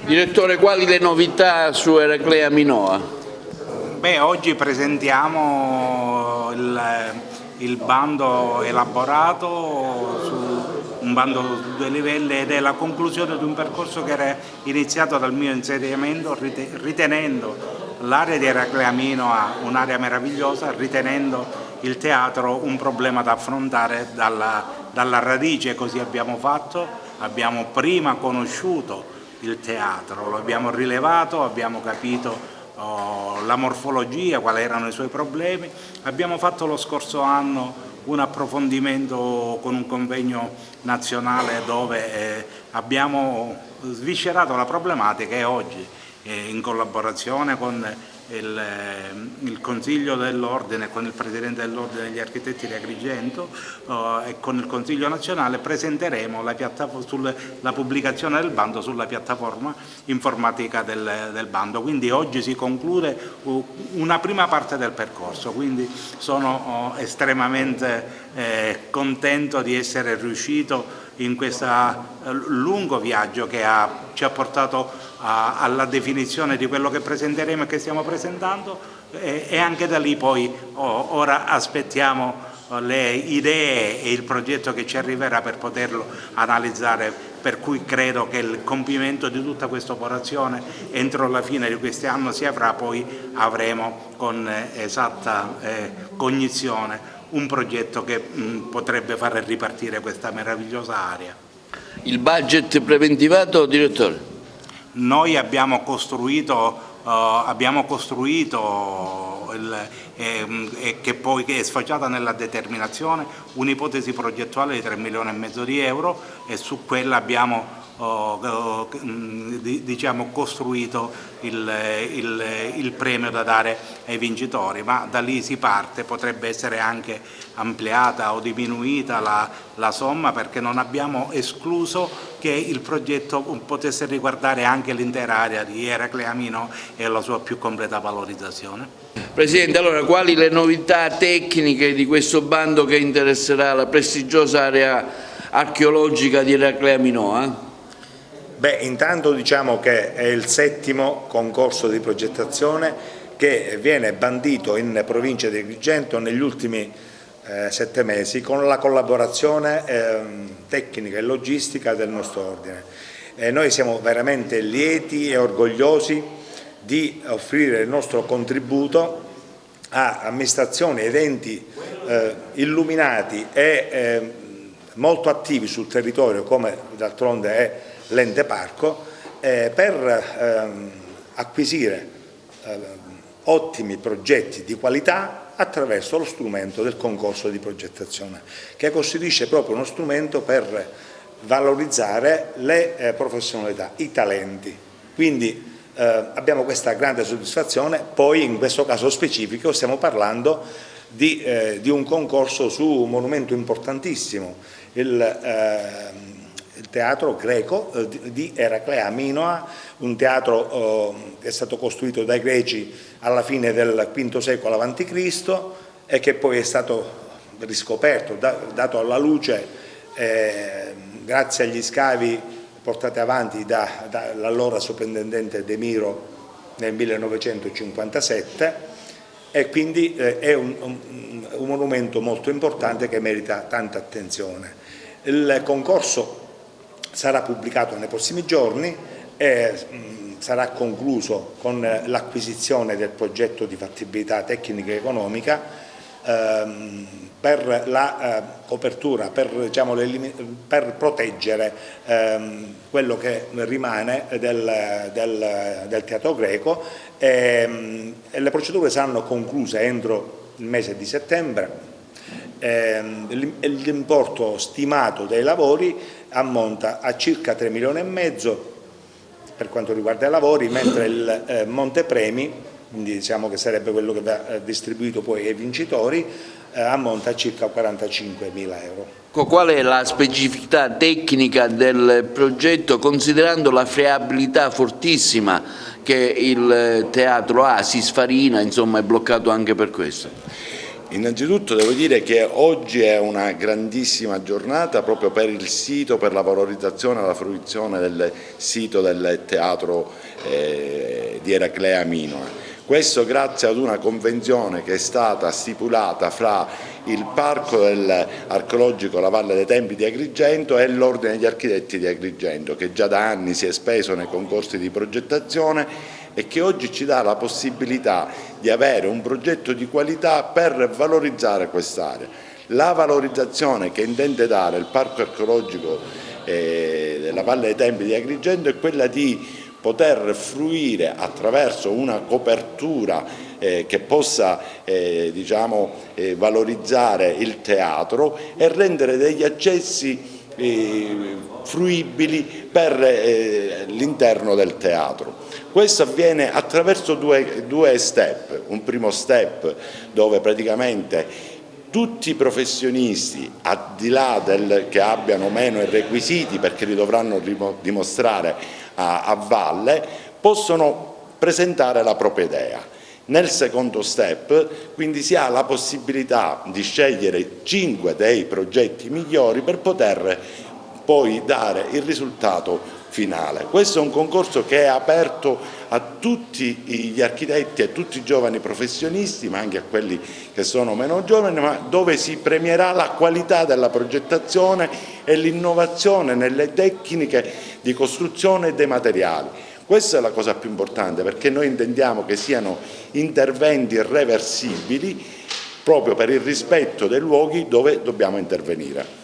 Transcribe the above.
Direttore, quali le novità su Eraclea Minoa? Oggi presentiamo il bando elaborato su un bando su 2 livelli ed è la conclusione di un percorso che era iniziato dal mio insediamento ritenendo l'area di Eraclea Minoa un'area meravigliosa, ritenendo il teatro un problema da affrontare dalla radice. Così abbiamo fatto, abbiamo prima conosciuto il teatro, lo abbiamo rilevato, abbiamo capito la morfologia, quali erano i suoi problemi. Abbiamo fatto lo scorso anno un approfondimento con un convegno nazionale dove abbiamo sviscerato la problematica e oggi in collaborazione con il Consiglio dell'Ordine, con il Presidente dell'Ordine degli Architetti di Agrigento e con il Consiglio nazionale presenteremo la pubblicazione del bando sulla piattaforma informatica del bando. Quindi oggi si conclude una prima parte del percorso, quindi sono estremamente contento di essere riuscito in questo lungo viaggio che ci ha portato alla definizione di quello che presenteremo e che stiamo presentando e anche da lì poi ora aspettiamo le idee e il progetto che ci arriverà per poterlo analizzare, per cui credo che il compimento di tutta questa operazione entro la fine di quest'anno si avrà, poi avremo con esatta cognizione un progetto che potrebbe far ripartire questa meravigliosa area. Il budget preventivato, direttore? Noi abbiamo costruito che poi è sfociata nella determinazione un'ipotesi progettuale di 3,5 milioni di euro e su quella abbiamo costruito il premio da dare ai vincitori, ma da lì si parte. Potrebbe essere anche ampliata o diminuita la somma, perché non abbiamo escluso che il progetto potesse riguardare anche l'intera area di Eraclea Minoa e la sua più completa valorizzazione. Presidente, allora quali le novità tecniche di questo bando che interesserà la prestigiosa area archeologica di Eraclea Minoa? Intanto diciamo che è il 7° concorso di progettazione che viene bandito in provincia di Agrigento negli ultimi 7 mesi con la collaborazione tecnica e logistica del nostro ordine. Noi siamo veramente lieti e orgogliosi di offrire il nostro contributo a amministrazioni ed enti illuminati e molto attivi sul territorio, come d'altronde è l'ente parco, per acquisire ottimi progetti di qualità attraverso lo strumento del concorso di progettazione, che costituisce proprio uno strumento per valorizzare le professionalità, i talenti. Quindi abbiamo questa grande soddisfazione. Poi in questo caso specifico stiamo parlando di un concorso su un monumento importantissimo, il teatro greco di Eraclea Minoa, un teatro che è stato costruito dai greci alla fine del V secolo a.C. e che poi è stato riscoperto, dato alla luce grazie agli scavi portati avanti dall'allora soprintendente De Miro nel 1957, e quindi è un monumento molto importante che merita tanta attenzione. Il concorso sarà pubblicato nei prossimi giorni e sarà concluso con l'acquisizione del progetto di fattibilità tecnica e economica per la copertura, per proteggere quello che rimane del teatro greco, e le procedure saranno concluse entro il mese di settembre. L'importo stimato dei lavori ammonta a circa 3,5 milioni per quanto riguarda i lavori, mentre il montepremi, quindi diciamo che sarebbe quello che va distribuito poi ai vincitori, ammonta a circa 45.000 euro. Qual è la specificità tecnica del progetto, considerando la friabilità fortissima che il teatro ha, si sfarina, insomma è bloccato anche per questo? Innanzitutto devo dire che oggi è una grandissima giornata proprio per il sito, per la valorizzazione e la fruizione del sito del teatro di Eraclea Minoe. Questo grazie ad una convenzione che è stata stipulata fra il Parco archeologico La Valle dei Templi di Agrigento e l'Ordine degli Architetti di Agrigento, che già da anni si è speso nei concorsi di progettazione e che oggi ci dà la possibilità di avere un progetto di qualità per valorizzare quest'area. La valorizzazione che intende dare il Parco archeologico della Valle dei Templi di Agrigento è quella di poter fruire attraverso una copertura che possa valorizzare il teatro e rendere degli accessi fruibili per l'interno del teatro. Questo avviene attraverso due step. Un primo step dove praticamente tutti i professionisti, al di là che abbiano meno i requisiti perché li dovranno dimostrare a valle, possono presentare la propria idea. Nel secondo step quindi si ha la possibilità di scegliere 5 dei progetti migliori per poter poi dare il risultato finale. Questo è un concorso che è aperto a tutti gli architetti, a tutti i giovani professionisti, ma anche a quelli che sono meno giovani, ma dove si premierà la qualità della progettazione e l'innovazione nelle tecniche di costruzione e dei materiali. Questa è la cosa più importante, perché noi intendiamo che siano interventi irreversibili proprio per il rispetto dei luoghi dove dobbiamo intervenire.